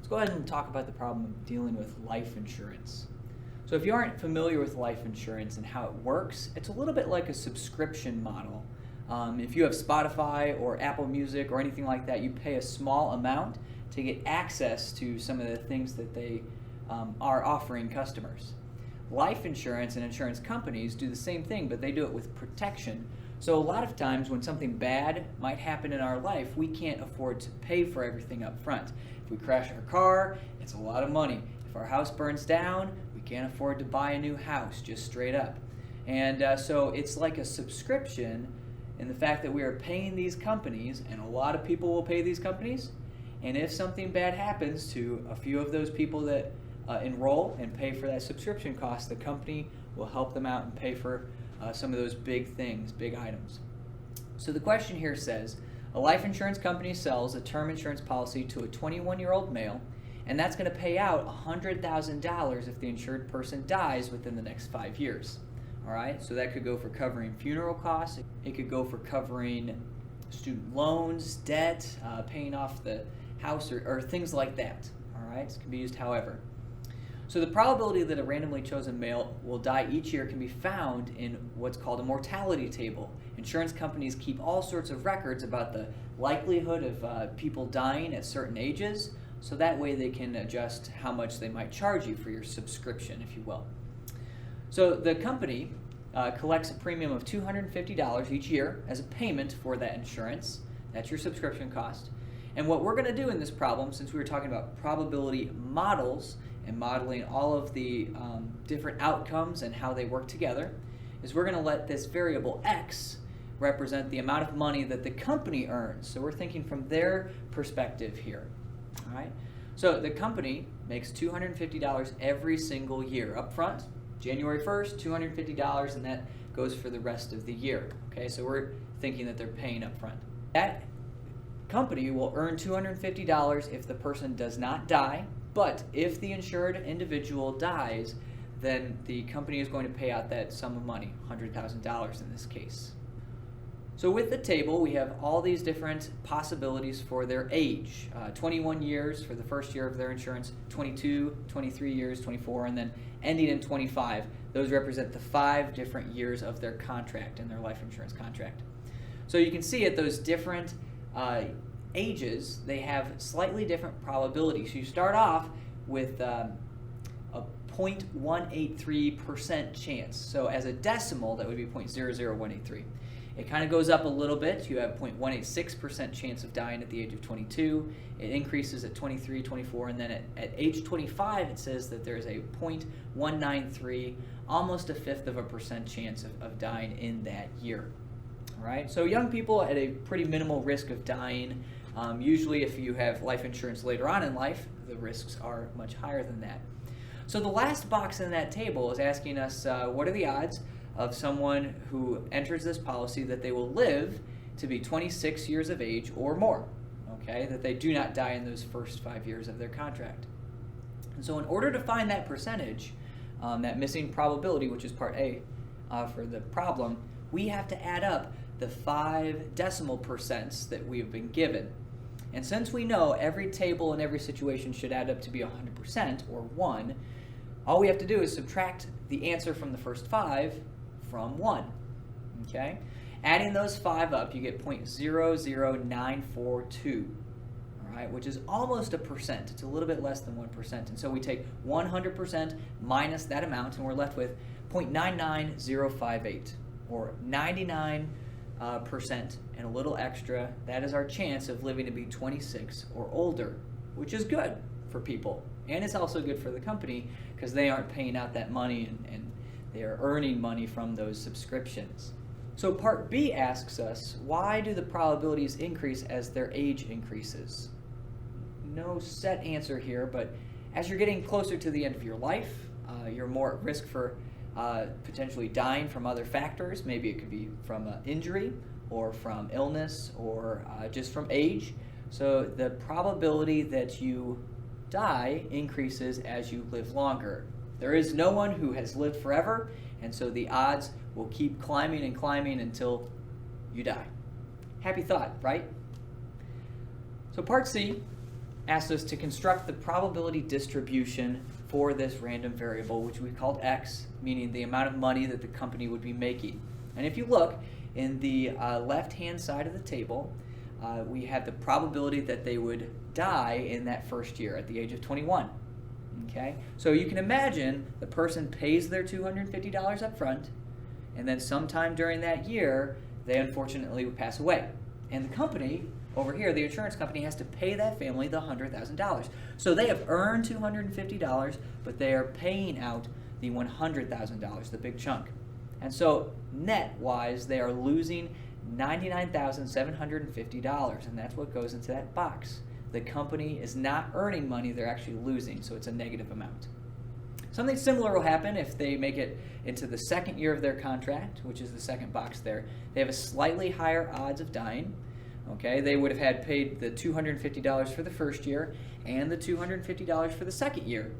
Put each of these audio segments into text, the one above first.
Let's go ahead and talk about the problem of dealing with life insurance. So if you aren't familiar with life insurance and how it works, it's a little bit like a subscription model. If you have Spotify or Apple Music or anything like that, you pay a small amount to get access to some of the things that they are offering customers. Life insurance and insurance companies do the same thing, but they do it with protection. So a lot of times when something bad might happen in our life, we can't afford to pay for everything up front. If we crash our car, it's a lot of money. If our house burns down, we can't afford to buy a new house, just straight up. And so it's like a subscription in the fact that we are paying these companies, and a lot of people will pay these companies. And if something bad happens to a few of those people that enroll and pay for that subscription cost, the company will help them out and pay for some of those big things, big items. So the question here says, a life insurance company sells a term insurance policy to a 21-year-old male, and that's going to pay out $100,000 if the insured person dies within the next 5 years. All right, so that could go for covering funeral costs. It could go for covering student loans, debt, paying off the house, or things like that. All right, it can be used however. So the probability that a randomly chosen male will die each year can be found in what's called a mortality table. Insurance companies keep all sorts of records about the likelihood of people dying at certain ages, so that way they can adjust how much they might charge you for your subscription, if you will. So the company collects a premium of $250 each year as a payment for that insurance. That's your subscription cost. And what we're going to do in this problem, since we were talking about probability models and modeling all of the different outcomes and how they work together, is we're going to let this variable x represent the amount of money that the company earns. So we're thinking from their perspective here. All right. So the company makes $250 every single year up front. January 1st, $250, and that goes for the rest of the year. Okay, so we're thinking that they're paying up front. That company will earn $250 if the person does not die, but if the insured individual dies, then the company is going to pay out that sum of money, $100,000 in this case. So with the table, we have all these different possibilities for their age. 21 years for the first year of their insurance, 22, 23 years, 24, and then ending in 25. Those represent the 5 different years of their contract in their life insurance contract. So you can see at those different ages, they have slightly different probabilities. So you start off with a 0.183% chance. So as a decimal, that would be 0.00183. It kind of goes up a little bit. You have 0.186% chance of dying at the age of 22. It increases at 23, 24, and then at age 25, it says that there's a 0.193, almost a 1/5% chance of dying in that year. All right, so young people at a pretty minimal risk of dying. Usually if you have life insurance later on in life, the risks are much higher than that. So the last box in that table is asking us what are the odds of someone who enters this policy that they will live to be 26 years of age or more, okay, that they do not die in those first 5 years of their contract. And so in order to find that percentage, that missing probability, which is part A for the problem, we have to add up the 5 decimal percents that we have been given. And since we know every table in every situation should add up to be 100% or 1, all we have to do is subtract the answer from the first 5 from 1. Okay? Adding those 5 up, you get 0.00942. All right, which is almost a percent. It's a little bit less than 1%. And so we take 100% minus that amount, and we're left with 0.99058, or 99% and a little extra. That is our chance of living to be 26 or older, which is good for people. And it's also good for the company because they aren't paying out that money and they are earning money from those subscriptions. So part B asks us, why do the probabilities increase as their age increases? No set answer here, but as you're getting closer to the end of your life, you're more at risk for potentially dying from other factors. Maybe it could be from injury or from illness or just from age. So the probability that you die increases as you live longer. There is no one who has lived forever, and so the odds will keep climbing and climbing until you die. Happy thought, right? So part C, asked us to construct the probability distribution for this random variable, which we called x, meaning the amount of money that the company would be making. And if you look in the left-hand side of the table, we have the probability that they would die in that first year at the age of 21. Okay? So you can imagine the person pays their $250 up front, and then sometime during that year, they unfortunately would pass away. And the company, over here, the insurance company, has to pay that family the $100,000. So they have earned $250, but they are paying out the $100,000, the big chunk. And so net-wise, they are losing $99,750, and that's what goes into that box. The company is not earning money, they're actually losing, so it's a negative amount. Something similar will happen if they make it into the second year of their contract, which is the second box there. They have a slightly higher odds of dying. Okay, they would have had paid the $250 for the first year and the $250 for the second year.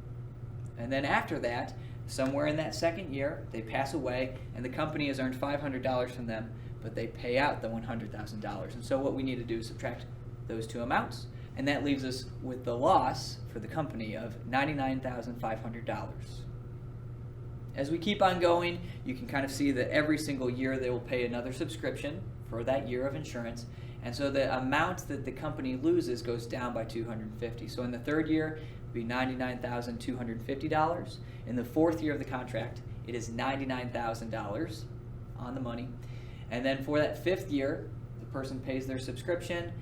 And then after that, somewhere in that second year, they pass away, and the company has earned $500 from them, but they pay out the $100,000. And so what we need to do is subtract those two amounts, and that leaves us with the loss for the company of $99,500. As we keep on going, you can kind of see that every single year they will pay another subscription for that year of insurance, and so the amount that the company loses goes down by $250. So in the third year, it would be $99,250. In the fourth year of the contract, it is $99,000 on the money. And then for that fifth year, the person pays their subscription,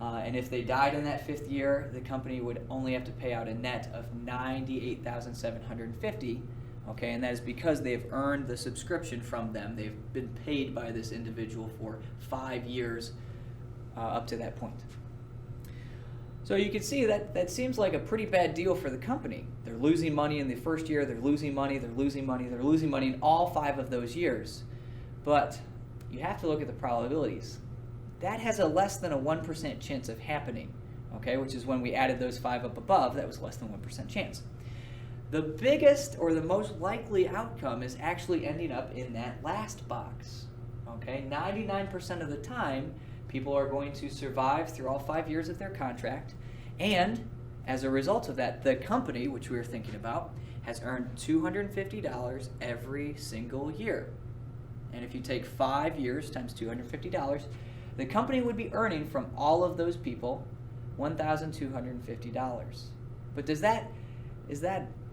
and if they died in that fifth year, the company would only have to pay out a net of $98,750. Okay, and that is because they've earned the subscription from them. They've been paid by this individual for 5 years up to that point. So you can see that seems like a pretty bad deal for the company. They're losing money in the first year, they're losing money, they're losing money, they're losing money in all 5 of those years. But you have to look at the probabilities. That has a less than a 1% chance of happening, okay, which is when we added those 5 up above, that was less than 1% chance. The biggest or the most likely outcome is actually ending up in that last box, okay? 99% of the time, people are going to survive through all 5 years of their contract, and as a result of that, the company, which we were thinking about, has earned $250 every single year. And if you take 5 years times $250, the company would be earning from all of those people $1,250. But is that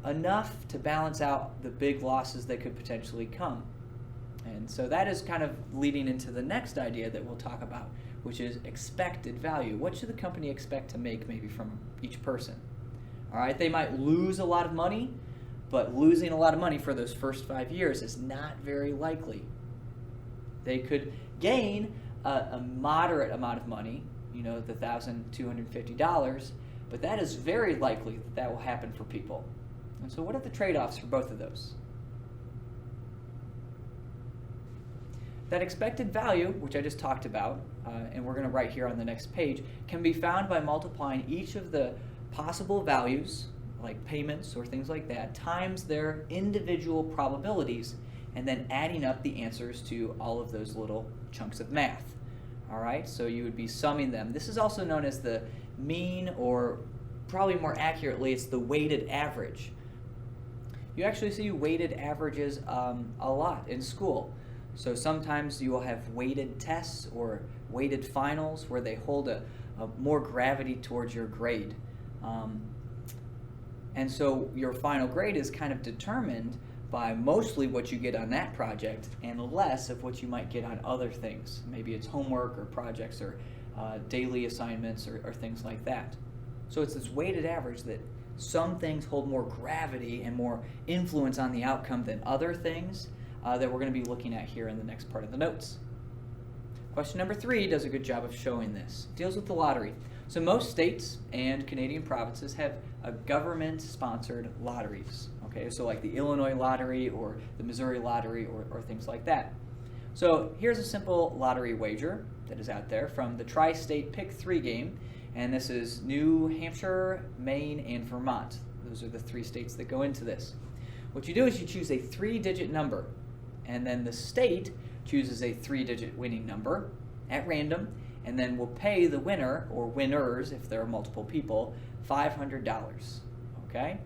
enough to balance out the big losses that could potentially come? And so that is kind of leading into the next idea that we'll talk about, which is expected value. What should the company expect to make maybe from each person? All right, they might lose a lot of money, but losing a lot of money for those first 5 years is not very likely. They could gain a moderate amount of money, you know, the $1,250, but that is very likely that will happen for people. And so what are the trade-offs for both of those? That expected value, which I just talked about, and we're going to write here on the next page, can be found by multiplying each of the possible values, like payments or things like that, times their individual probabilities, and then adding up the answers to all of those little chunks of math. All right, so you would be summing them. This is also known as the mean, or probably more accurately, it's the weighted average. You actually see weighted averages a lot in school. So sometimes you will have weighted tests or weighted finals where they hold a more gravity towards your grade. And so your final grade is kind of determined by mostly what you get on that project and less of what you might get on other things. Maybe it's homework or projects or daily assignments or things like that. So it's this weighted average that some things hold more gravity and more influence on the outcome than other things that we're going to be looking at here in the next part of the notes. Question number 3 does a good job of showing this. It deals with the lottery. So most states and Canadian provinces have a government-sponsored lotteries. Okay, so like the Illinois lottery or the Missouri lottery or things like that. So here's a simple lottery wager that is out there from the Tri-State Pick 3 game, and this is New Hampshire, Maine, and Vermont. Those are the 3 states that go into this. What you do is you choose a 3-digit number, and then the state chooses a 3-digit winning number at random, and then will pay the winner, or winners if there are multiple people, $500. Okay?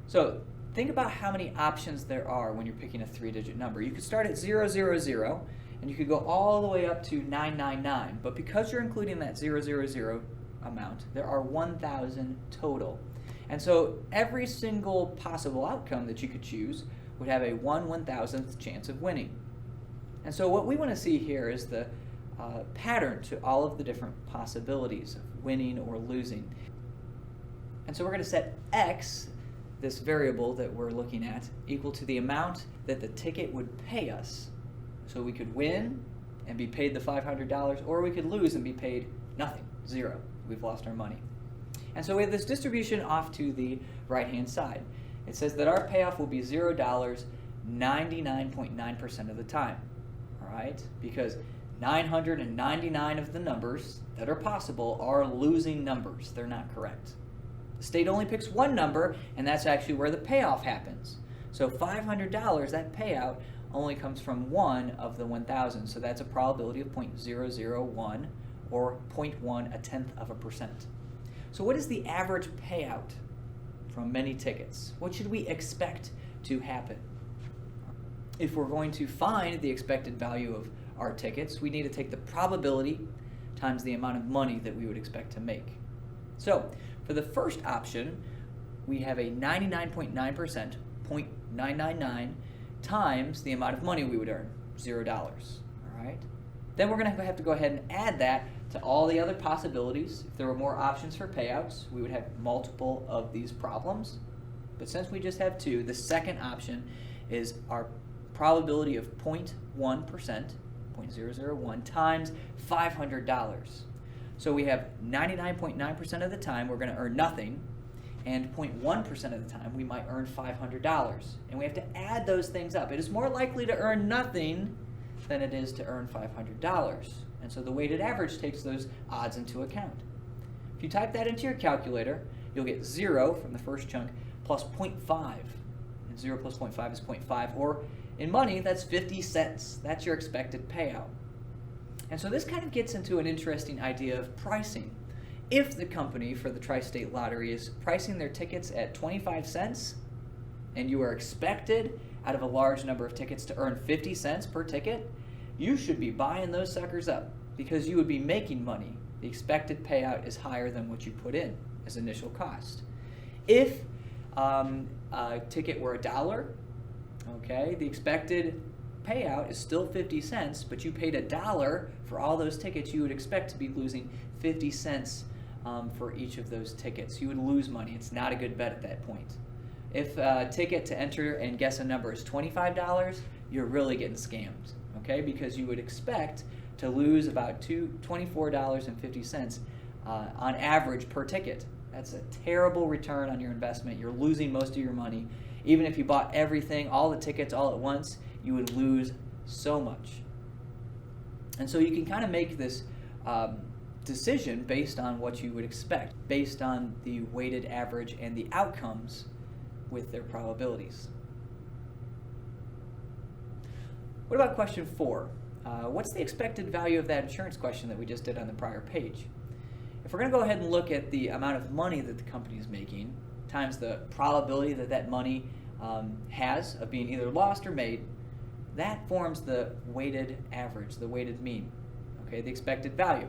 So think about how many options there are when you're picking a 3-digit number. You could start at 000, and you could go all the way up to 999. But because you're including that 000 amount, there are 1,000 total. And so every single possible outcome that you could choose would have a 1/1000th chance of winning. And so what we want to see here is the pattern to all of the different possibilities of winning or losing. And so we're going to set X, this variable that we're looking at, equal to the amount that the ticket would pay us. So we could win and be paid the $500, or we could lose and be paid nothing, 0. We've lost our money. And so we have this distribution off to the right-hand side. It says that our payoff will be $0 99.9% of the time. All right? Because 999 of the numbers that are possible are losing numbers. They're not correct. The state only picks one number, and that's actually where the payoff happens. So $500, that payout, only comes from one of the 1,000. So that's a probability of 0.001 or 0.1%. So what is the average payout from many tickets? What should we expect to happen? If we're going to find the expected value of our tickets, we need to take the probability times the amount of money that we would expect to make. So for the first option, we have a 99.9%, 0.999, times the amount of money we would earn, $0. All right? Then we're going to have to go ahead and add that to all the other possibilities. If there were more options for payouts, we would have multiple of these problems. But since we just have two, the second option is our probability of 0.1%, 0.001, times $500. So we have 99.9% of the time we're going to earn nothing, and 0.1% of the time we might earn $500. And we have to add those things up. It is more likely to earn nothing than it is to earn $500. And so the weighted average takes those odds into account. If you type that into your calculator, you'll get 0 from the first chunk plus 0.5. And 0 plus 0.5 is 0.5, or in money, that's 50 cents. That's your expected payout. And so this kind of gets into an interesting idea of pricing. If the company for the Tri-State Lottery is pricing their tickets at 25 cents, and you are expected out of a large number of tickets to earn 50 cents per ticket, you should be buying those suckers up because you would be making money. The expected payout is higher than what you put in as initial cost. If a ticket were $1, okay, the expected payout is still 50 cents, but you paid $1 for all those tickets, you would expect to be losing 50 cents for each of those tickets. You would lose money. It's not a good bet at that point. If a ticket to enter and guess a number is $25, you're really getting scammed, okay? Because you would expect to lose about $24.50 on average per ticket. That's a terrible return on your investment. You're losing most of your money. Even if you bought everything, all the tickets all at once, you would lose so much. And so you can kind of make this decision based on what you would expect, based on the weighted average and the outcomes with their probabilities. What about question 4? What's the expected value of that insurance question that we just did on the prior page? If we're going to go ahead and look at the amount of money that the company is making times the probability that that money has of being either lost or made, that forms the weighted average, the weighted mean, okay, the expected value.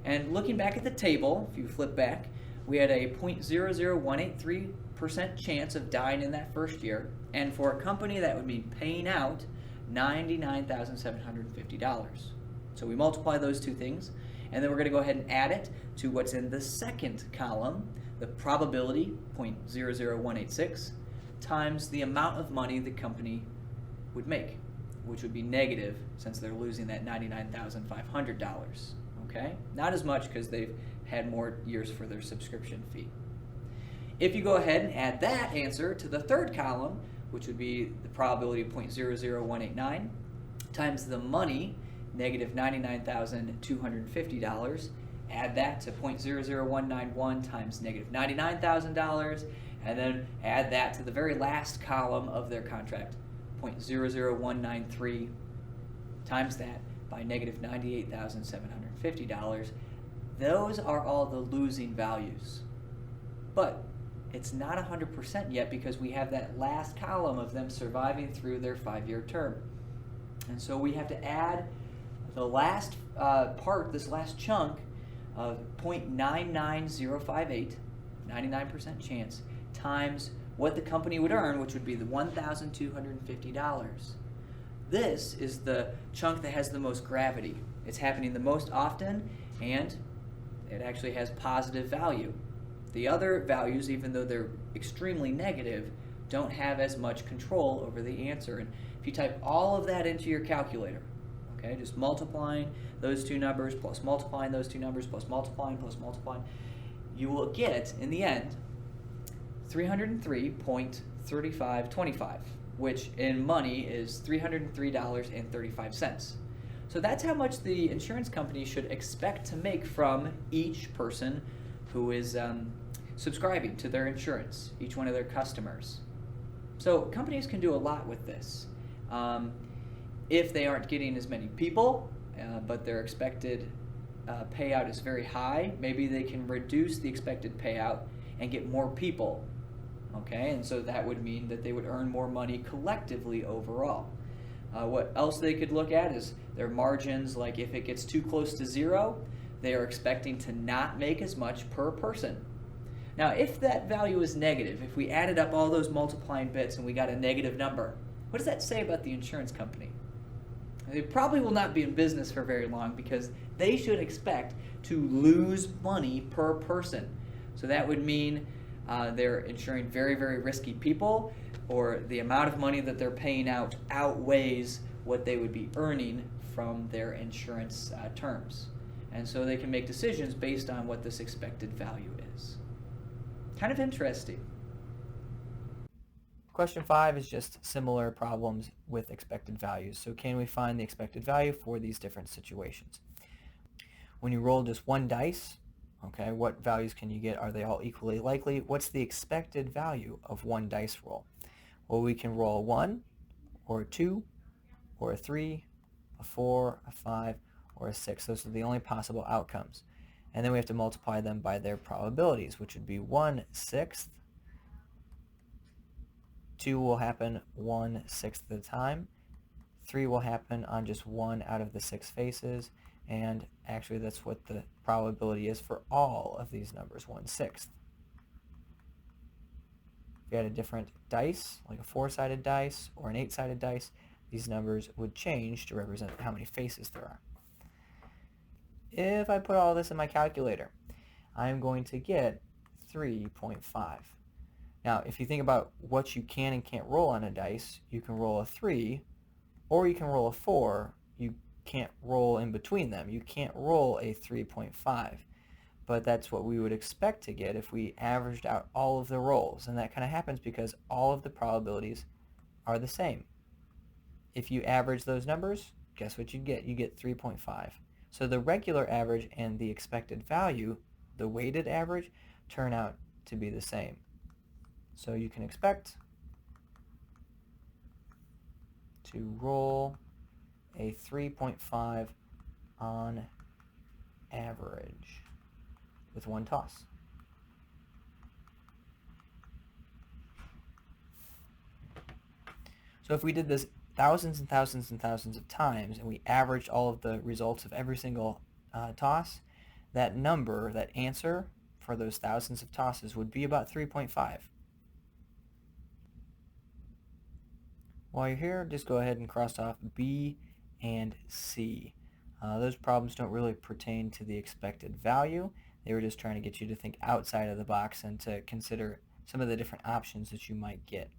And looking back at the table, if you flip back, we had a 0.00183% chance of dying in that first year, and for a company that would be paying out $99,750. So we multiply those two things, and then we're going to go ahead and add it to what's in the second column, the probability, 0.00186, times the amount of money the company would make, which would be negative since they're losing that $99,500. Okay? Not as much because they've had more years for their subscription fee. If you go ahead and add that answer to the third column, which would be the probability of 0.00189, times the money, negative $99,250, add that to 0.00191 times negative $99,000, and then add that to the very last column of their contract, 0.00193, times that by negative $98,750. Those are all the losing values. But it's not 100% yet because we have that last column of them surviving through their 5-year term. And so we have to add the last part, this last chunk of 0.99058, 99% chance, times what the company would earn, which would be the $1,250. This is the chunk that has the most gravity. It's happening the most often, and it actually has positive value. The other values, even though they're extremely negative, don't have as much control over the answer. And if you type all of that into your calculator, okay, just multiplying those two numbers, plus multiplying those two numbers, plus multiplying, you will get, in the end, 303.3525, which in money is $303.35. So that's how much the insurance company should expect to make from each person who is subscribing to their insurance, each one of their customers. So companies can do a lot with this. If they aren't getting as many people, but their expected payout is very high, maybe they can reduce the expected payout and get more people. Okay, and so that would mean that they would earn more money collectively overall. What else they could look at is their margins, like if it gets too close to zero, they are expecting to not make as much per person. Now, if that value is negative, if we added up all those multiplying bits and we got a negative number, what does that say about the insurance company? They probably will not be in business for very long because they should expect to lose money per person. So that would mean they're insuring very, very risky people, or the amount of money that they're paying out outweighs what they would be earning from their insurance terms. And so they can make decisions based on what this expected value is. Kind of interesting. Question 5 is just similar problems with expected values. So can we find the expected value for these different situations? When you roll just one dice, okay, what values can you get? Are they all equally likely? What's the expected value of one dice roll? Well, we can roll a 1, or a 2, or a 3, a 4, a 5, or a 6. Those are the only possible outcomes. And then we have to multiply them by their probabilities, which would be 1/6. 2 will happen 1/6 of the time. 3 will happen on just 1 out of the 6 faces. And actually that's what the probability is for all of these numbers, 1/6. If you had a different dice, like a 4-sided dice or an 8-sided dice, these numbers would change to represent how many faces there are. If I put all this in my calculator, I'm going to get 3.5. Now, if you think about what you can and can't roll on a dice, you can roll a 3, or you can roll a 4. You can't roll in between them. You can't roll a 3.5. But that's what we would expect to get if we averaged out all of the rolls. And that kind of happens because all of the probabilities are the same. If you average those numbers, guess what you get? You get 3.5. So the regular average and the expected value, the weighted average, turn out to be the same. So you can expect to roll a 3.5 on average with one toss. So if we did this thousands and thousands and thousands of times and we averaged all of the results of every single toss, that number, that answer for those thousands of tosses would be about 3.5. While you're here, just go ahead and cross off B and C. Those problems don't really pertain to the expected value. They were just trying to get you to think outside of the box and to consider some of the different options that you might get.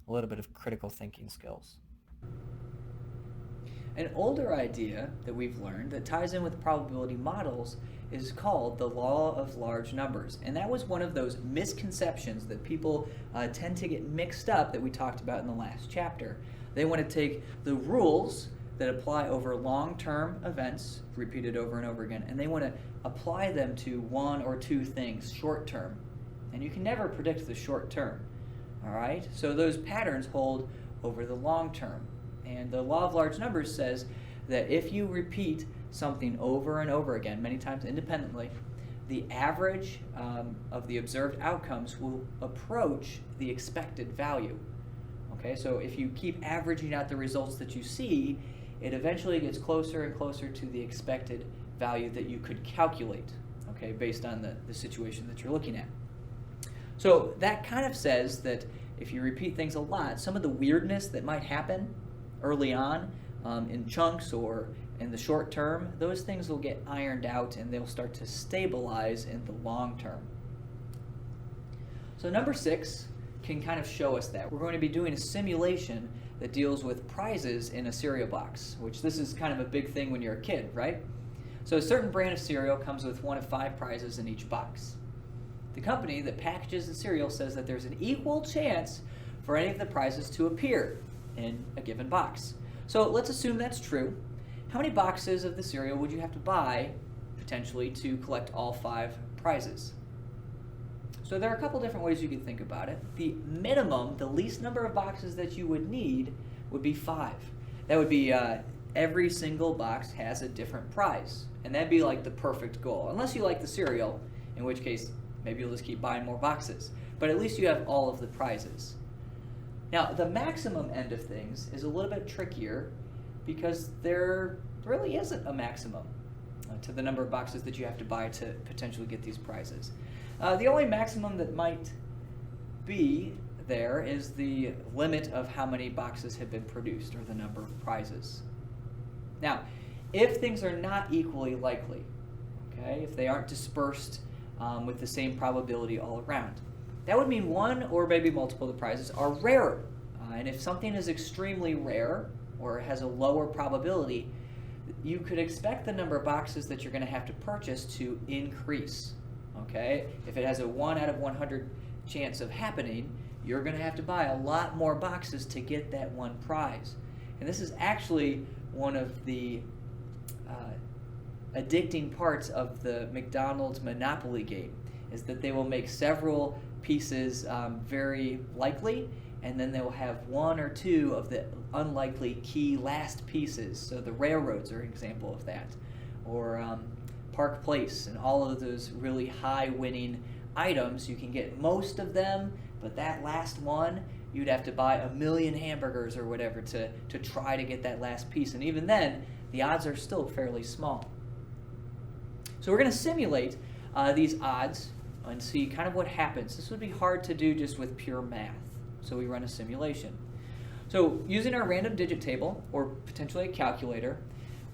A little bit of critical thinking skills. An older idea that we've learned that ties in with probability models is called the law of large numbers. And that was one of those misconceptions that people tend to get mixed up that we talked about in the last chapter. They want to take the rules that apply over long-term events, repeated over and over again, and they want to apply them to one or two things short-term. And you can never predict the short term. All right? So those patterns hold over the long term. And the law of large numbers says that if you repeat something over and over again, many times independently, the average of the observed outcomes will approach the expected value. Okay, so if you keep averaging out the results that you see, it eventually gets closer and closer to the expected value that you could calculate, okay, based on the situation that you're looking at. So that kind of says that if you repeat things a lot, some of the weirdness that might happen early on in chunks or in the short term, those things will get ironed out and they'll start to stabilize in the long term. So number 6 can kind of show us that. We're going to be doing a simulation that deals with prizes in a cereal box, which this is kind of a big thing when you're a kid, right? So a certain brand of cereal comes with 1 of 5 prizes in each box. The company that packages the cereal says that there's an equal chance for any of the prizes to appear in a given box. So let's assume that's true. How many boxes of the cereal would you have to buy, potentially, to collect all 5 prizes? So there are a couple different ways you could think about it. The minimum, the least number of boxes that you would need would be 5. That would be every single box has a different prize. And that'd be like the perfect goal. Unless you like the cereal, in which case maybe you'll just keep buying more boxes. But at least you have all of the prizes. Now, the maximum end of things is a little bit trickier because there really isn't a maximum to the number of boxes that you have to buy to potentially get these prizes. The only maximum that might be there is the limit of how many boxes have been produced, or the number of prizes. Now, if things are not equally likely, okay, if they aren't dispersed with the same probability all around, that would mean one or maybe multiple of the prizes are rarer. And if something is extremely rare or has a lower probability, you could expect the number of boxes that you're going to have to purchase to increase. Okay? If it has a 1 out of 100 chance of happening, you're going to have to buy a lot more boxes to get that one prize. And this is actually one of the addicting parts of the McDonald's Monopoly game, is that they will make several pieces very likely, and then they will have 1 or 2 of the unlikely key last pieces. So the railroads are an example of that, or Park Place, and all of those really high winning items. You can get most of them, but that last one, you'd have to buy 1,000,000 hamburgers or whatever to try to get that last piece. And even then, the odds are still fairly small. So we're going to simulate these odds and see kind of what happens. This would be hard to do just with pure math, so we run a simulation. So using our random digit table, or potentially a calculator,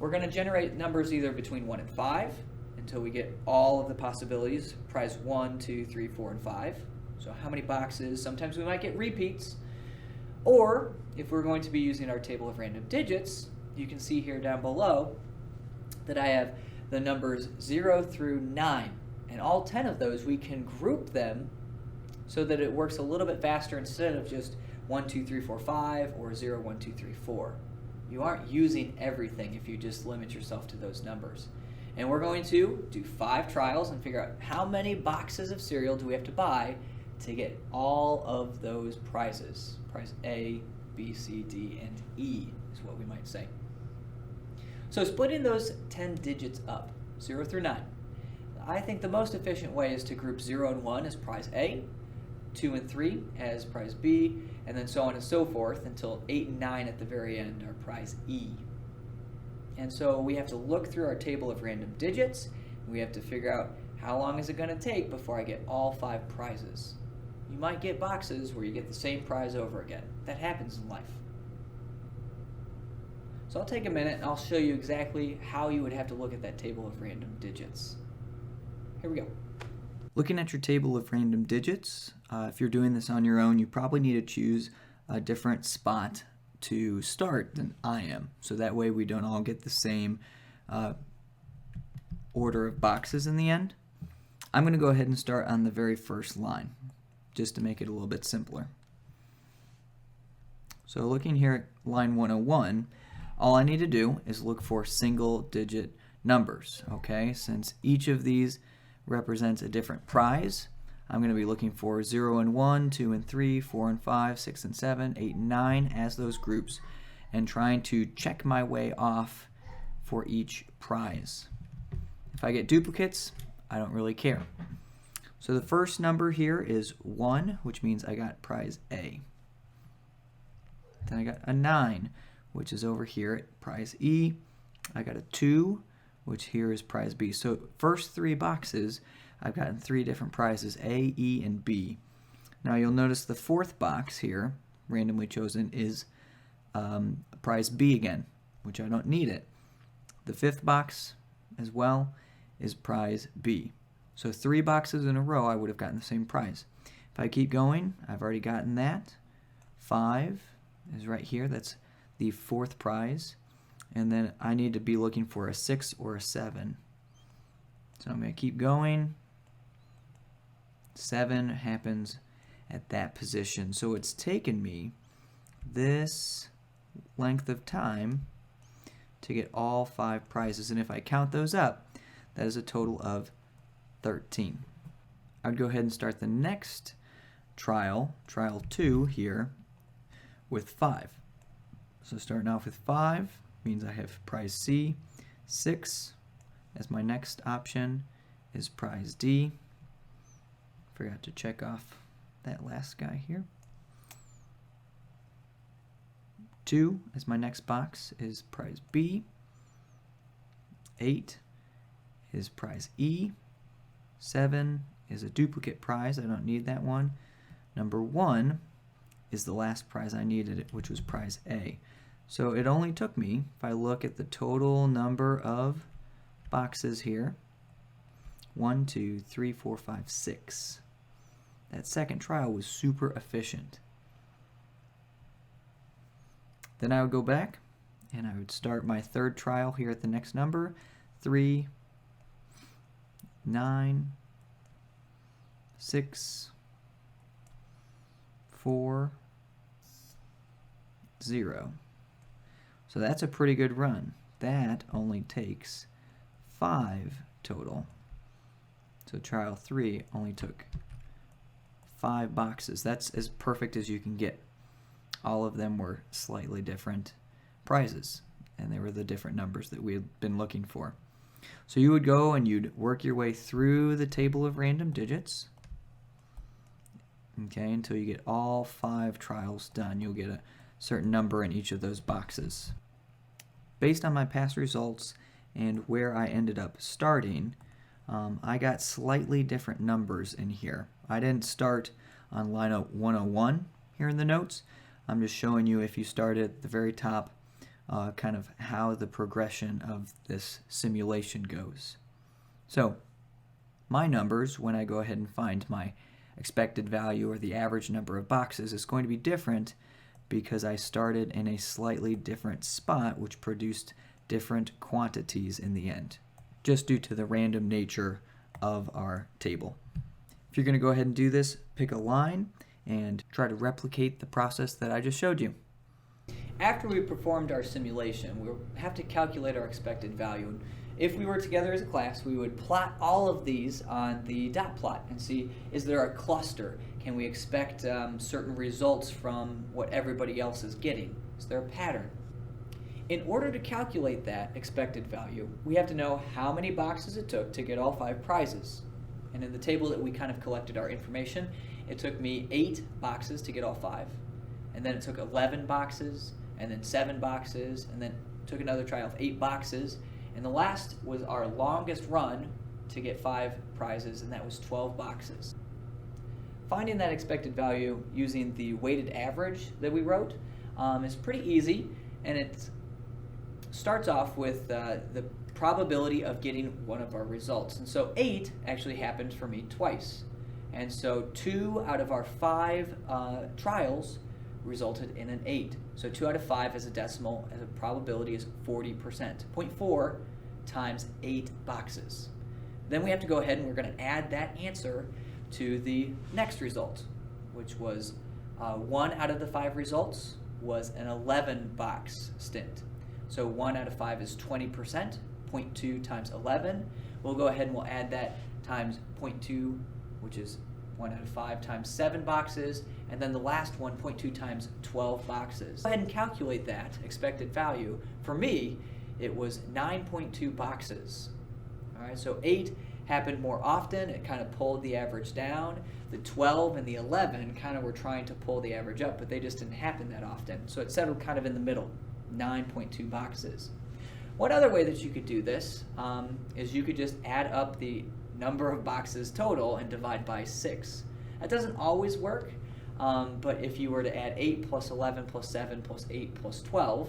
we're going to generate numbers either between 1 and 5 until we get all of the possibilities, prize 1, 2, 3, 4, and 5. So how many boxes? Sometimes we might get repeats. Or if we're going to be using our table of random digits, you can see here down below that I have the numbers 0 through 9. And all 10 of those, we can group them so that it works a little bit faster instead of just 1, 2, 3, 4, 5 or 0, 1, 2, 3, 4. You aren't using everything if you just limit yourself to those numbers. And we're going to do 5 trials and figure out how many boxes of cereal do we have to buy to get all of those prizes. Prize A, B, C, D, and E is what we might say. So splitting those 10 digits up, 0 through 9, I think the most efficient way is to group 0 and 1 as prize A, 2 and 3 as prize B, and then so on and so forth until 8 and 9 at the very end are prize E. And so we have to look through our table of random digits, and we have to figure out how long is it going to take before I get all 5 prizes. You might get boxes where you get the same prize over again. That happens in life. So I'll take a minute and I'll show you exactly how you would have to look at that table of random digits. Here we go. Looking at your table of random digits, if you're doing this on your own, you probably need to choose a different spot to start than I am. So that way we don't all get the same order of boxes in the end. I'm going to go ahead and start on the very first line, just to make it a little bit simpler. So looking here at line 101, all I need to do is look for single digit numbers, okay? Since each of these represents a different prize, I'm going to be looking for 0 and 1, 2 and 3, 4 and 5, 6 and 7, 8 and 9 as those groups, and trying to check my way off for each prize. If I get duplicates, I don't really care. So the first number here is 1, which means I got prize A. Then I got a 9, which is over here at prize E. I got a 2, which here is prize B. So first 3 boxes, I've gotten 3 different prizes, A, E, and B. Now you'll notice the 4th box here, randomly chosen, is prize B again, which I don't need it. The 5th box as well is prize B. So 3 boxes in a row, I would have gotten the same prize. If I keep going, I've already gotten that. 5 is right here. That's the 4th prize. And then I need to be looking for a 6 or a 7. So I'm going to keep going. 7 happens at that position. So it's taken me this length of time to get all 5 prizes. And if I count those up, that is a total of 13. I would go ahead and start the next trial 2 here, with 5. So starting off with 5 means I have prize C. 6 as my next option is prize D. Forgot to check off that last guy here. 2 as my next box is prize B. 8 is prize E. 7 is a duplicate prize. I don't need that one. Number 1 is the last prize I needed, which was prize A. So it only took me, if I look at the total number of boxes here, 1, 2, 3, 4, 5, 6. That second trial was super efficient. Then I would go back and I would start my third trial here at the next number, 3, 9, 6, 4, 0. So that's a pretty good run. That only takes 5 total. So trial 3 only took 5 boxes. That's as perfect as you can get. All of them were slightly different prizes, and they were the different numbers that we had been looking for. So you would go and you'd work your way through the table of random digits, okay, until you get all 5 trials done. You'll get a certain number in each of those boxes. Based on my past results and where I ended up starting, I got slightly different numbers in here. I didn't start on line 101 here in the notes. I'm just showing you, if you start at the very top, kind of how the progression of this simulation goes. So my numbers, when I go ahead and find my expected value or the average number of boxes, is going to be different because I started in a slightly different spot, which produced different quantities in the end, just due to the random nature of our table. If you're going to go ahead and do this, pick a line and try to replicate the process that I just showed you. After we performed our simulation, we'll have to calculate our expected value. If we were together as a class, we would plot all of these on the dot plot and see, is there a cluster? Can we expect certain results from what everybody else is getting? Is there a pattern? In order to calculate that expected value, we have to know how many boxes it took to get all 5 prizes. And in the table that we kind of collected our information, it took me 8 boxes to get all 5. And then it took 11 boxes, and then 7 boxes, and then took another trial of 8 boxes. And the last was our longest run to get 5 prizes, and that was 12 boxes. Finding that expected value using the weighted average that we wrote is pretty easy, and it starts off with the probability of getting one of our results. And so 8 actually happened for me twice. And so 2 out of our 5 trials resulted in an 8. So 2 out of 5 as a decimal, as a probability, is 40%. 0.4 times 8 boxes. Then we have to go ahead and we're going to add that answer to the next result, which was 1 out of the 5 results was an 11 box stint. So 1 out of 5 is 20%. 0.2 times 11. We'll go ahead and we'll add that times 0.2, which is 1 out of 5 times 7 boxes, and then the last one, 0.2 times 12 boxes. Go ahead and calculate that expected value. For me, it was 9.2 boxes. All right, so 8 happened more often, it kind of pulled the average down. The 12 and the 11 kind of were trying to pull the average up, but they just didn't happen that often. So it settled kind of in the middle, 9.2 boxes. One other way that you could do this is you could just add up the number of boxes total and divide by 6. That doesn't always work, but if you were to add 8 plus 11 plus 7 plus 8 plus 12,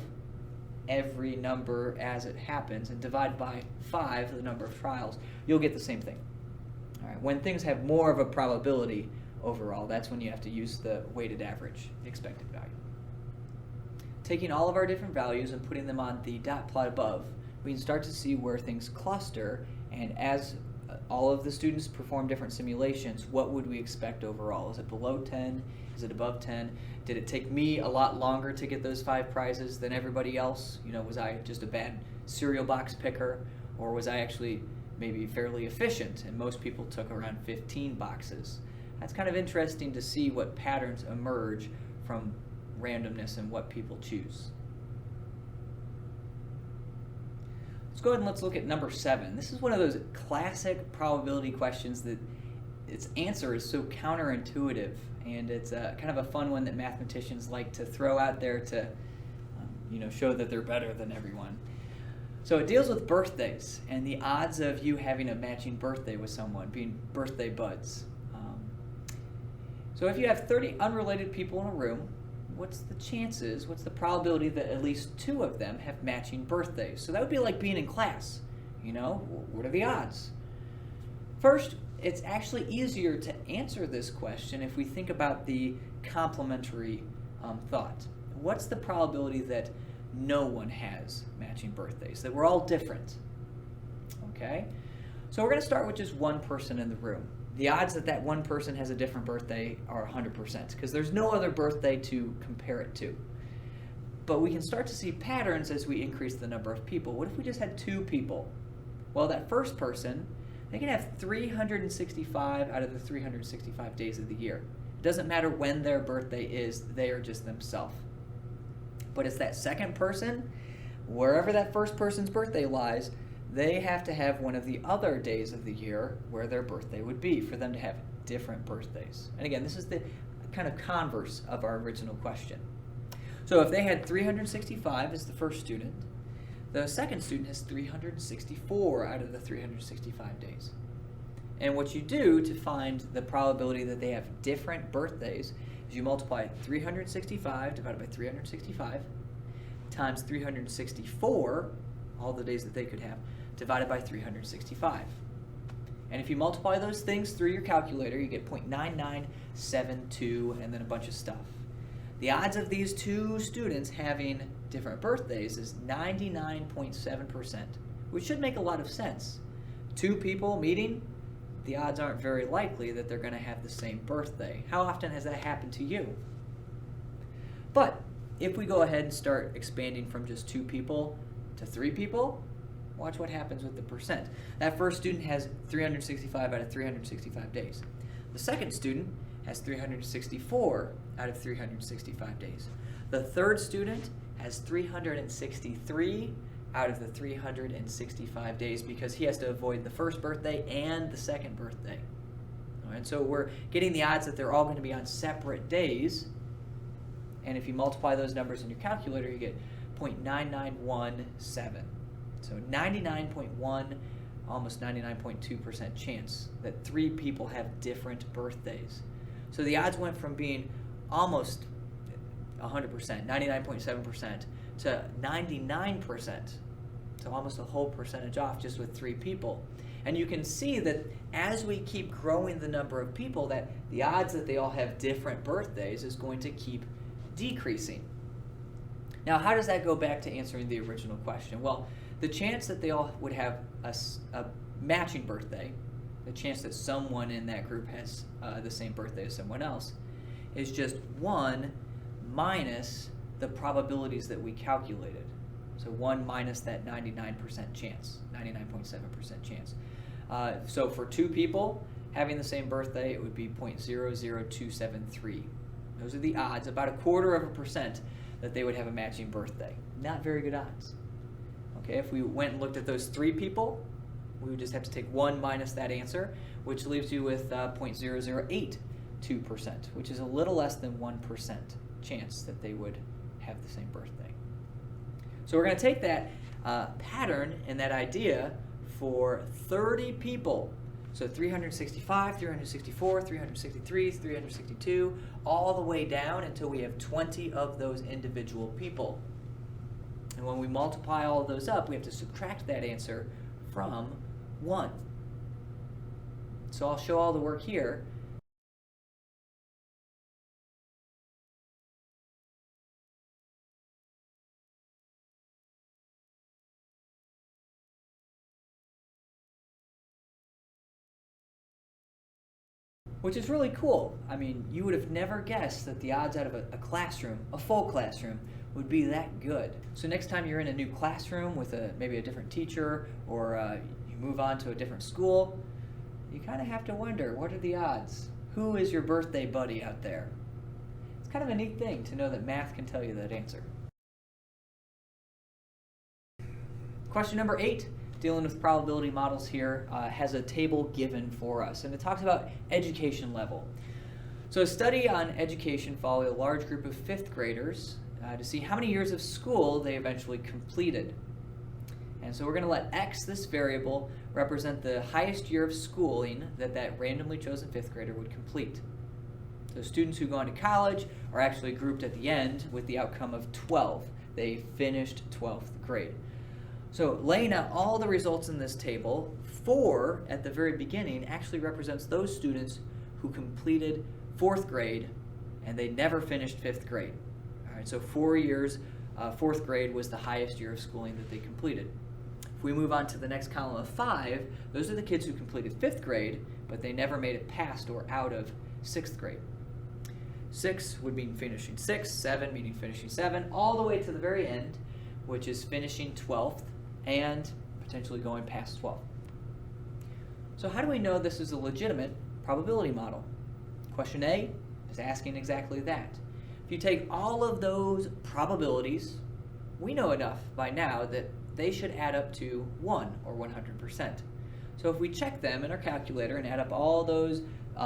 every number as it happens, and divide by 5 the number of trials, you'll get the same thing. All right. When things have more of a probability overall, that's when you have to use the weighted average, the expected value. Taking all of our different values and putting them on the dot plot above, we can start to see where things cluster, and as all of the students perform different simulations, what would we expect overall? Is it below 10? Is it above 10? Did it take me a lot longer to get those 5 prizes than everybody else? You know, was I just a bad cereal box picker, or was I actually maybe fairly efficient and most people took around 15 boxes? That's kind of interesting to see what patterns emerge from randomness and what people choose. Let's go ahead and let's look at number 7. This is one of those classic probability questions that its answer is so counterintuitive, and it's kind of a fun one that mathematicians like to throw out there to show that they're better than everyone. So it deals with birthdays and the odds of you having a matching birthday with someone, being birthday buds. So if you have 30 unrelated people in a room, what's the probability that at least 2 of them have matching birthdays? So that would be like being in class. What are the odds? First, it's actually easier to answer this question if we think about the complementary thought. What's the probability that no one has matching birthdays, that we're all different? Okay? So we're going to start with just one person in the room. The odds that that one person has a different birthday are 100%, because there's no other birthday to compare it to. But we can start to see patterns as we increase the number of people. What if we just had 2 people? Well, that first person, they can have 365 out of the 365 days of the year. It doesn't matter when their birthday is, they are just themselves. But it's that second person, wherever that first person's birthday lies, they have to have one of the other days of the year where their birthday would be for them to have different birthdays. And again, this is the kind of converse of our original question. So if they had 365 as the first student, the second student has 364 out of the 365 days. And what you do to find the probability that they have different birthdays is you multiply 365 divided by 365 times 364, all the days that they could have, divided by 365. And if you multiply those things through your calculator, you get 0.9972 and then a bunch of stuff. The odds of these 2 students having different birthdays is 99.7%, which should make a lot of sense. 2 people meeting, the odds aren't very likely that they're going to have the same birthday. How often has that happened to you? But if we go ahead and start expanding from just 2 people to 3 people, watch what happens with the percent. That first student has 365 out of 365 days. The second student has 364 out of 365 days. The third student has 363 out of the 365 days because he has to avoid the first birthday and the second birthday. All right, so we're getting the odds that they're all going to be on separate days. And if you multiply those numbers in your calculator, you get 0.9917. So 99.1, almost 99.2% chance that 3 people have different birthdays. So the odds went from being almost 100%, 99.7%, to 99%, so almost a whole percentage off just with 3 people. And you can see that as we keep growing the number of people, that the odds that they all have different birthdays is going to keep decreasing. Now, how does that go back to answering the original question? Well, the chance that they all would have a matching birthday, the chance that someone in that group has the same birthday as someone else, is just 1 minus the probabilities that we calculated. So 1 minus that 99% chance, 99.7% chance. So for 2 people having the same birthday, it would be 0.00273. Those are the odds, about 0.25% that they would have a matching birthday. Not very good odds. Okay, if we went and looked at those 3 people, We would just have to take 1 minus that answer, which leaves you with 0.0082%, which is a little less than 1% chance that they would have the same birthday. So we're going to take that pattern and that idea for 30 people. So 365, 364, 363, 362, all the way down until we have 20 of those individual people. And when we multiply all of those up, we have to subtract that answer from 1. So I'll show all the work here. Which is really cool. I mean, you would have never guessed that the odds out of a classroom, a full classroom, would be that good. So next time you're in a new classroom with maybe a different teacher, or you move on to a different school, you kind of have to wonder, what are the odds? Who is your birthday buddy out there? It's kind of a neat thing to know that math can tell you that answer. Question number 8. Dealing with probability models here, has a table given for us, and it talks about education level. So a study on education followed a large group of 5th graders to see how many years of school they eventually completed. And so we're going to let X, this variable, represent the highest year of schooling that randomly chosen 5th grader would complete. So students who go on to college are actually grouped at the end with the outcome of 12. They finished 12th grade. So laying out all the results in this table, 4 at the very beginning actually represents those students who completed 4th grade and they never finished 5th grade. All right, so 4 years, 4th grade was the highest year of schooling that they completed. If we move on to the next column of 5, those are the kids who completed 5th grade, but they never made it past or out of 6th grade. 6 would mean finishing 6, 7 meaning finishing 7, all the way to the very end, which is finishing 12th and potentially going past 12. So how do we know this is a legitimate probability model? Question A is asking exactly that. If you take all of those probabilities, we know enough by now that they should add up to 1 or 100%. So if we check them in our calculator and add up all those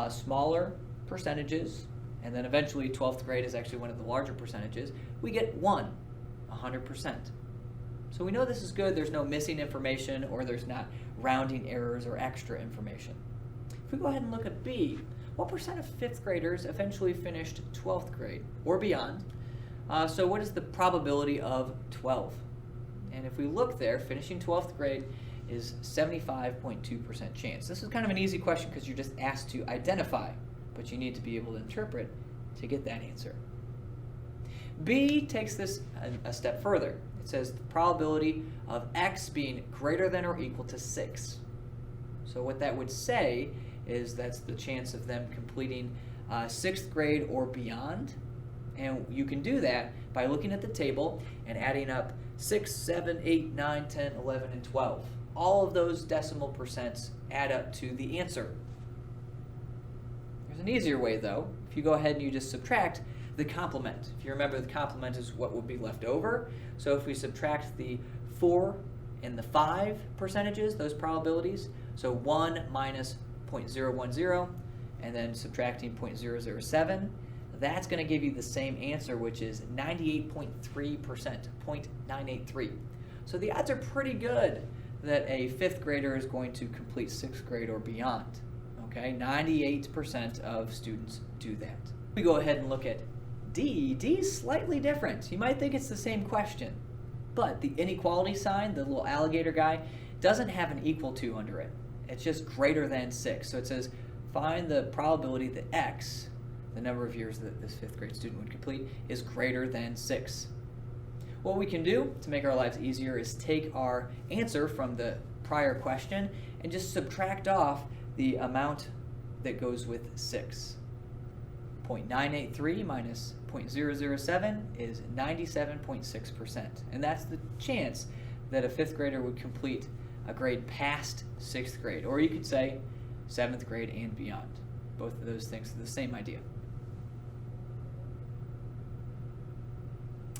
smaller percentages, and then eventually 12th grade is actually one of the larger percentages, we get 1, 100%. So we know this is good, there's no missing information, or there's not rounding errors or extra information. If we go ahead and look at B, what percent of 5th graders eventually finished 12th grade or beyond? So what is the probability of 12? And if we look there, finishing 12th grade is 75.2% chance. This is kind of an easy question because you're just asked to identify, but you need to be able to interpret to get that answer. B takes this a step further. It says the probability of X being greater than or equal to 6. So what that would say is that's the chance of them completing 6th grade or beyond. And you can do that by looking at the table and adding up 6, 7, 8, 9, 10, 11, and 12. All of those decimal percents add up to the answer. There's an easier way though. If you go ahead and you just subtract the complement. If you remember, the complement is what would be left over. So if we subtract the 4 and the 5 percentages, those probabilities, so 1 minus 0.010 and then subtracting 0.007, that's going to give you the same answer, which is 98.3%, 0.983. So the odds are pretty good that a 5th grader is going to complete 6th grade or beyond. Okay, 98% of students do that. We go ahead and look at D. D is slightly different. You might think it's the same question, but the inequality sign, the little alligator guy, doesn't have an equal to under it. It's just greater than 6. So it says find the probability that X, the number of years that this 5th grade student would complete, is greater than 6. What we can do to make our lives easier is take our answer from the prior question and just subtract off the amount that goes with 6. 0.983 minus 0.007 is 97.6%. And that's the chance that a 5th grader would complete a grade past 6th grade. Or you could say 7th grade and beyond. Both of those things are the same idea.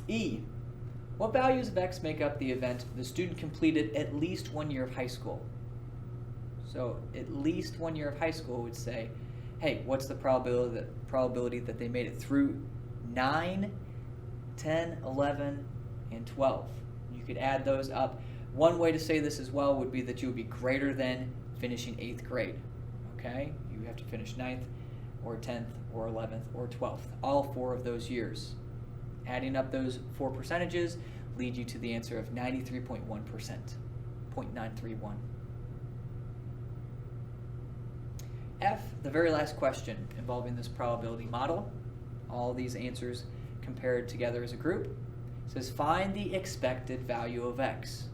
E. What values of X make up the event the student completed at least 1 year of high school? So at least 1 year of high school would say, hey, what's the probability that they made it through 9, 10, 11, and 12? You could add those up. One way to say this as well would be that you would be greater than finishing 8th grade. Okay? You have to finish 9th or 10th or 11th or 12th, all 4 of those years. Adding up those 4 percentages lead you to the answer of 93.1%, 0.931. F, the very last question involving this probability model, all these answers compared together as a group, says find the expected value of X.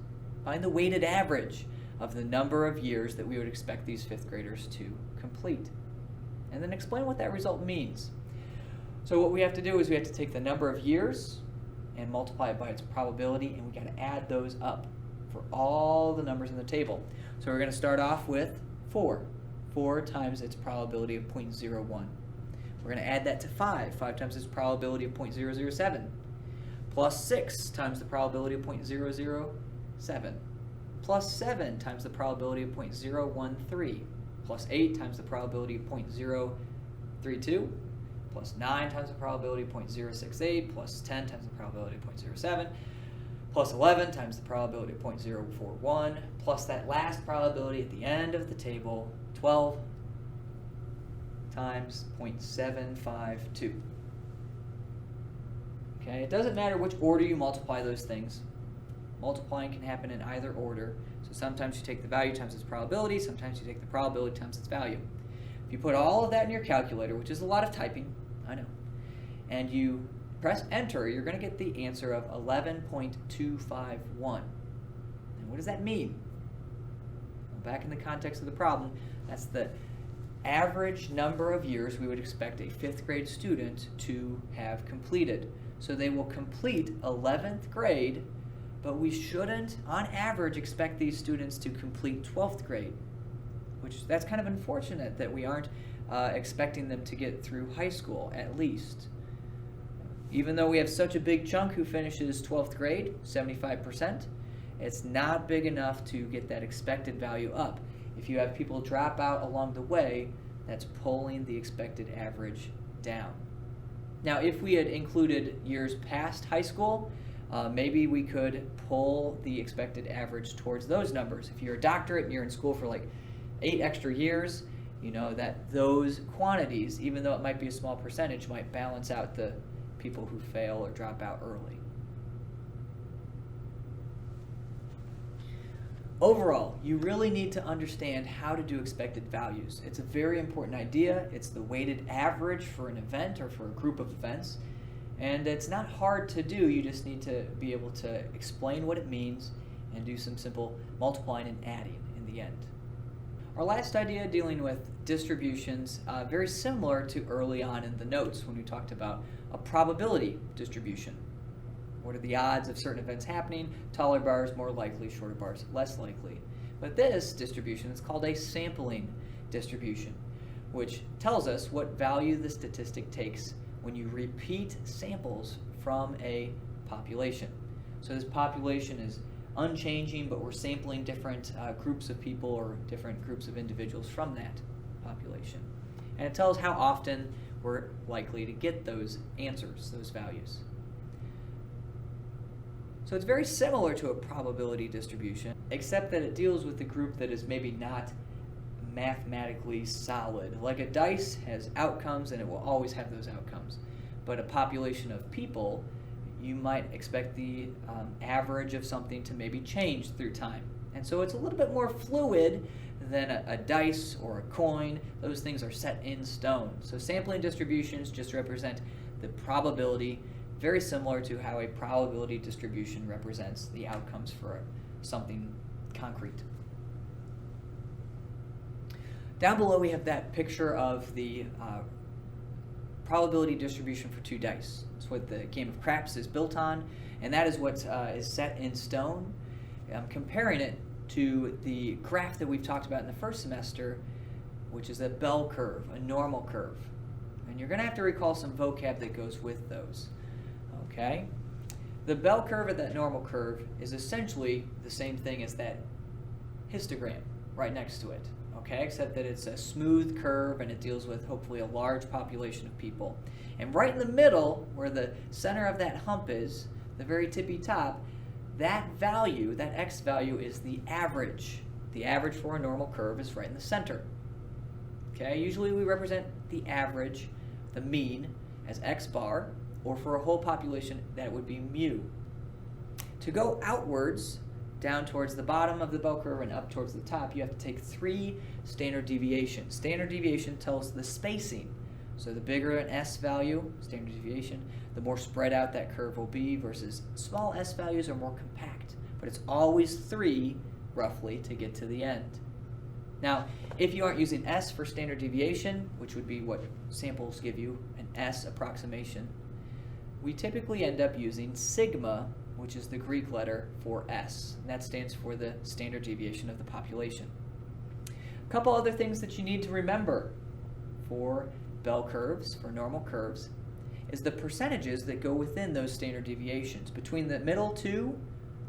Find the weighted average of the number of years that we would expect these 5th graders to complete. And then explain what that result means. So what we have to do is we have to take the number of years and multiply it by its probability, and we got to add those up for all the numbers in the table. So we're going to start off with 4. 4 times its probability of 0.01. We're going to add that to 5. 5 times its probability of 0.007. Plus 6 times the probability of 0.007. Plus 7 times the probability of 0.013. Plus 8 times the probability of 0.032. Plus 9 times the probability of 0.068. Plus 10 times the probability of 0.07. Plus 11 times the probability of 0.041. Plus that last probability at the end of the table, 12 times 0.752. Okay, it doesn't matter which order you multiply those things. Multiplying can happen in either order. So sometimes you take the value times its probability, sometimes you take the probability times its value. If you put all of that in your calculator, which is a lot of typing, I know, and you press enter, you're going to get the answer of 11.251. And what does that mean? Well, back in the context of the problem, that's the average number of years we would expect a 5th grade student to have completed. So they will complete 11th grade, but we shouldn't, on average, expect these students to complete 12th grade, which that's kind of unfortunate that we aren't expecting them to get through high school, at least. Even though we have such a big chunk who finishes 12th grade, 75%, it's not big enough to get that expected value up. If you have people drop out along the way, that's pulling the expected average down. Now, if we had included years past high school, maybe we could pull the expected average towards those numbers. If you're a doctorate and you're in school for like 8 extra years, you know that those quantities, even though it might be a small percentage, might balance out the people who fail or drop out early. Overall, you really need to understand how to do expected values. It's a very important idea. It's the weighted average for an event or for a group of events. And it's not hard to do. You just need to be able to explain what it means and do some simple multiplying and adding in the end. Our last idea dealing with distributions, very similar to early on in the notes when we talked about a probability distribution. What are the odds of certain events happening? Taller bars more likely, shorter bars less likely. But this distribution is called a sampling distribution, which tells us what value the statistic takes when you repeat samples from a population. So this population is unchanging, but we're sampling different groups of people or different groups of individuals from that population. And it tells how often we're likely to get those answers, those values. So it's very similar to a probability distribution, except that it deals with the group that is maybe not mathematically solid. Like a dice has outcomes and it will always have those outcomes. But a population of people, you might expect the average of something to maybe change through time. And so it's a little bit more fluid than a dice or a coin. Those things are set in stone. So sampling distributions just represent the probability, very similar to how a probability distribution represents the outcomes for something concrete. Down below we have that picture of the probability distribution for 2 dice. That's what the game of craps is built on, and that is what is set in stone. I'm comparing it to the graph that we've talked about in the first semester, which is a bell curve, a normal curve. And you're going to have to recall some vocab that goes with those. Okay? The bell curve at that normal curve is essentially the same thing as that histogram right next to it. okay, except that it's a smooth curve and it deals with hopefully a large population of people. And right in the middle, where the center of that hump is, the very tippy top, that value, that x value, is the average. The average for a normal curve is right in the center. Okay, usually we represent the average, the mean, as x bar, or for a whole population, that would be mu. To go outwards, down towards the bottom of the bell curve and up towards the top, you have to take 3 standard deviations. Standard deviation tells the spacing. So the bigger an s value, standard deviation, the more spread out that curve will be, versus small s values are more compact. But it's always 3, roughly, to get to the end. Now, if you aren't using s for standard deviation, which would be what samples give you, an s approximation, we typically end up using sigma, which is the Greek letter for s, and that stands for the standard deviation of the population. A couple other things that you need to remember for bell curves, for normal curves, is the percentages that go within those standard deviations. Between the middle two,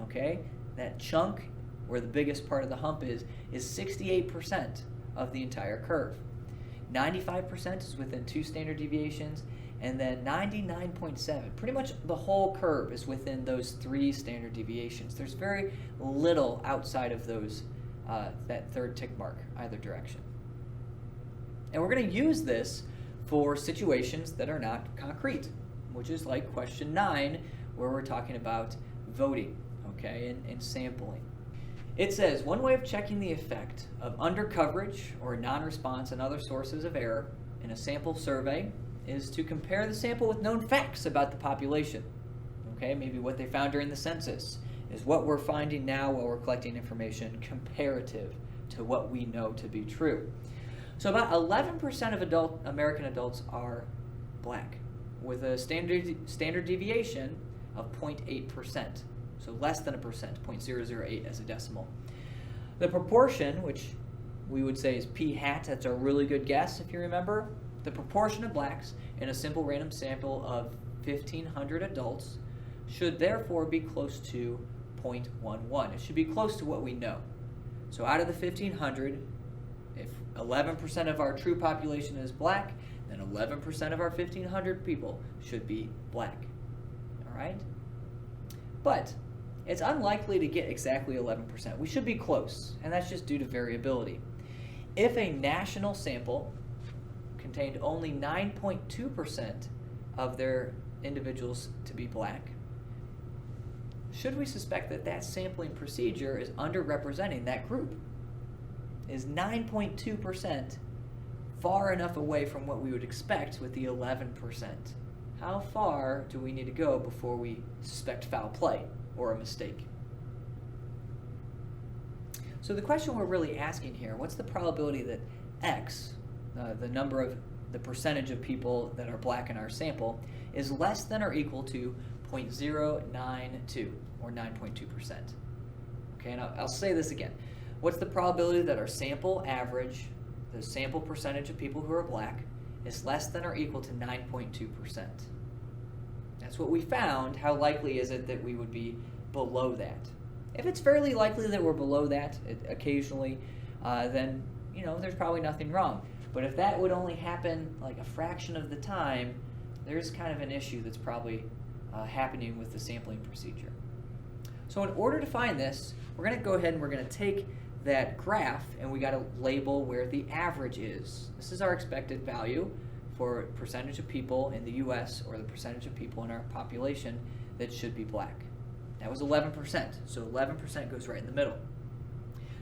okay, that chunk where the biggest part of the hump is 68% of the entire curve. 95% is within 2 standard deviations, and then 99.7, pretty much the whole curve is within those 3 standard deviations. There's very little outside of those, that third tick mark, either direction. And we're going to use this for situations that are not concrete, which is like question 9, where we're talking about voting, okay, and sampling. It says, one way of checking the effect of undercoverage or non-response and other sources of error in a sample survey is to compare the sample with known facts about the population. Okay, maybe what they found during the census is what we're finding now while we're collecting information comparative to what we know to be true. So about 11% of American adults are black, with a standard deviation of 0.8%. So less than a percent, 0.008 as a decimal. The proportion, which we would say is p hat, that's a really good guess if you remember. The proportion of blacks in a simple random sample of 1,500 adults should therefore be close to 0.11. It should be close to what we know. So out of the 1,500, if 11% of our true population is black, then 11% of our 1,500 people should be black. All right? But it's unlikely to get exactly 11%. We should be close, and that's just due to variability. If a national sample contained only 9.2% of their individuals to be black, should we suspect that that sampling procedure is underrepresenting that group? Is 9.2% far enough away from what we would expect with the 11%? How far do we need to go before we suspect foul play or a mistake? So the question we're really asking here, what's the probability that X, the percentage of people that are black in our sample, is less than or equal to 0.092 or 9.2%? Okay, and I'll say this again. What's the probability that our sample average, the sample percentage of people who are black, is less than or equal to 9.2%? That's what we found. How likely is it that we would be below that? If it's fairly likely that we're below that occasionally, then there's probably nothing wrong. But if that would only happen like a fraction of the time, there's kind of an issue that's probably happening with the sampling procedure. So in order to find this, we're going to go ahead and we're going to take that graph and we got to label where the average is. This is our expected value for percentage of people in the US, or the percentage of people in our population that should be black. That was 11%, so 11% goes right in the middle.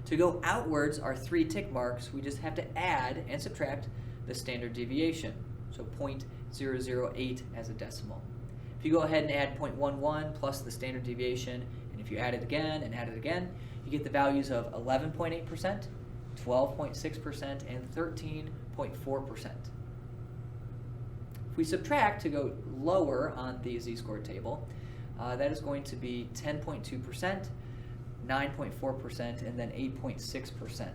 To go outwards, our 3 tick marks, we just have to add and subtract the standard deviation, so 0.008 as a decimal. If you go ahead and add 0.11 plus the standard deviation, and if you add it again and add it again, you get the values of 11.8%, 12.6%, and 13.4%. If we subtract to go lower on the z-score table, that is going to be 10.2%, 9.4%, and then 8.6%.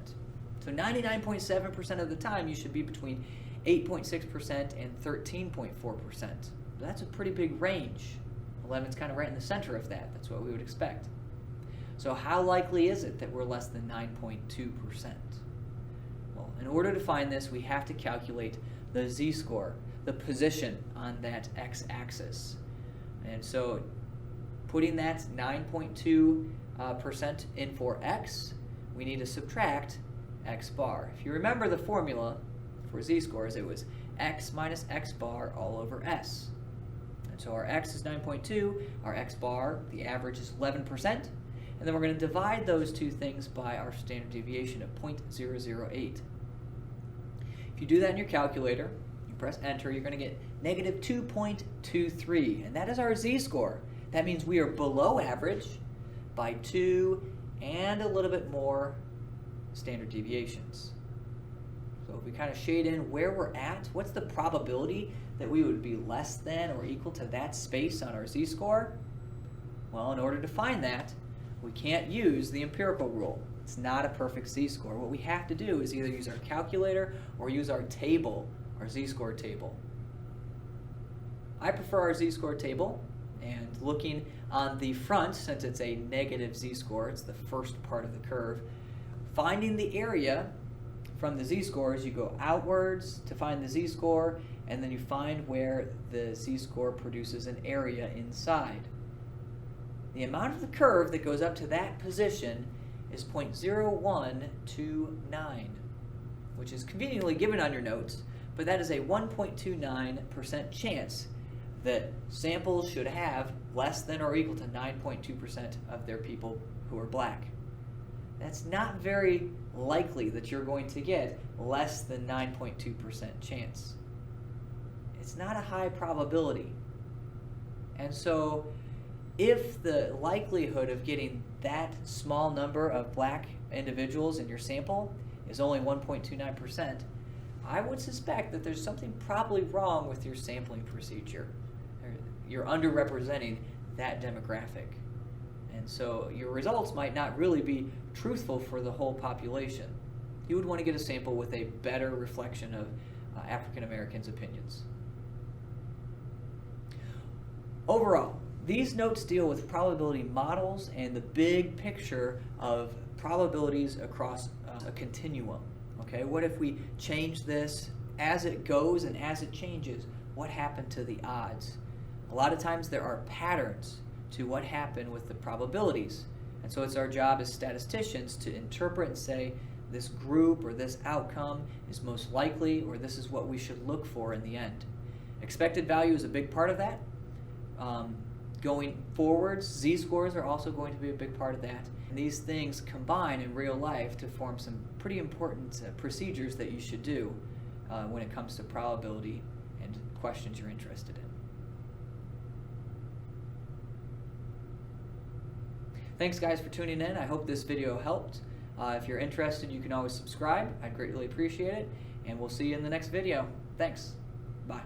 So 99.7% of the time you should be between 8.6% and 13.4%. That's a pretty big range. 11's kind of right in the center of that. That's what we would expect. So how likely is it that we're less than 9.2%? Well, in order to find this, we have to calculate the z-score, the position on that x-axis. And so putting that 9.2% in for x, we need to subtract x bar. If you remember the formula for z-scores, it was x minus x bar all over s. And so our x is 9.2, our x bar, the average is 11%, and then we're going to divide those two things by our standard deviation of 0.008. If you do that in your calculator, you press enter, you're going to get negative 2.23, and that is our z-score. That means we are below average by 2 and a little bit more standard deviations. So if we kind of shade in where we're at, what's the probability that we would be less than or equal to that space on our z-score? Well, in order to find that, we can't use the empirical rule. It's not a perfect z-score. What we have to do is either use our calculator or use our table, our z-score table. I prefer our z-score table, and looking on the front, since it's a negative z-score, it's the first part of the curve, finding the area from the z-scores, you go outwards to find the z-score, and then you find where the z-score produces an area inside. The amount of the curve that goes up to that position is 0.0129, which is conveniently given on your notes, but that is a 1.29% chance that samples should have less than or equal to 9.2% of their people who are black. That's not very likely that you're going to get less than 9.2% chance. It's not a high probability. And so if the likelihood of getting that small number of black individuals in your sample is only 1.29%, I would suspect that there's something probably wrong with your sampling procedure. You're underrepresenting that demographic. And so your results might not really be truthful for the whole population. You would want to get a sample with a better reflection of African Americans' opinions. Overall, these notes deal with probability models and the big picture of probabilities across a continuum. Okay, what if we change this as it goes and as it changes? What happened to the odds? A lot of times there are patterns to what happened with the probabilities. And so it's our job as statisticians to interpret and say this group or this outcome is most likely, or this is what we should look for in the end. Expected value is a big part of that. Going forwards, z-scores are also going to be a big part of that. And these things combine in real life to form some pretty important procedures that you should do when it comes to probability and questions you're interested in. Thanks guys for tuning in. I hope this video helped. If you're interested, you can always subscribe. I'd greatly appreciate it. And we'll see you in the next video. Thanks. Bye.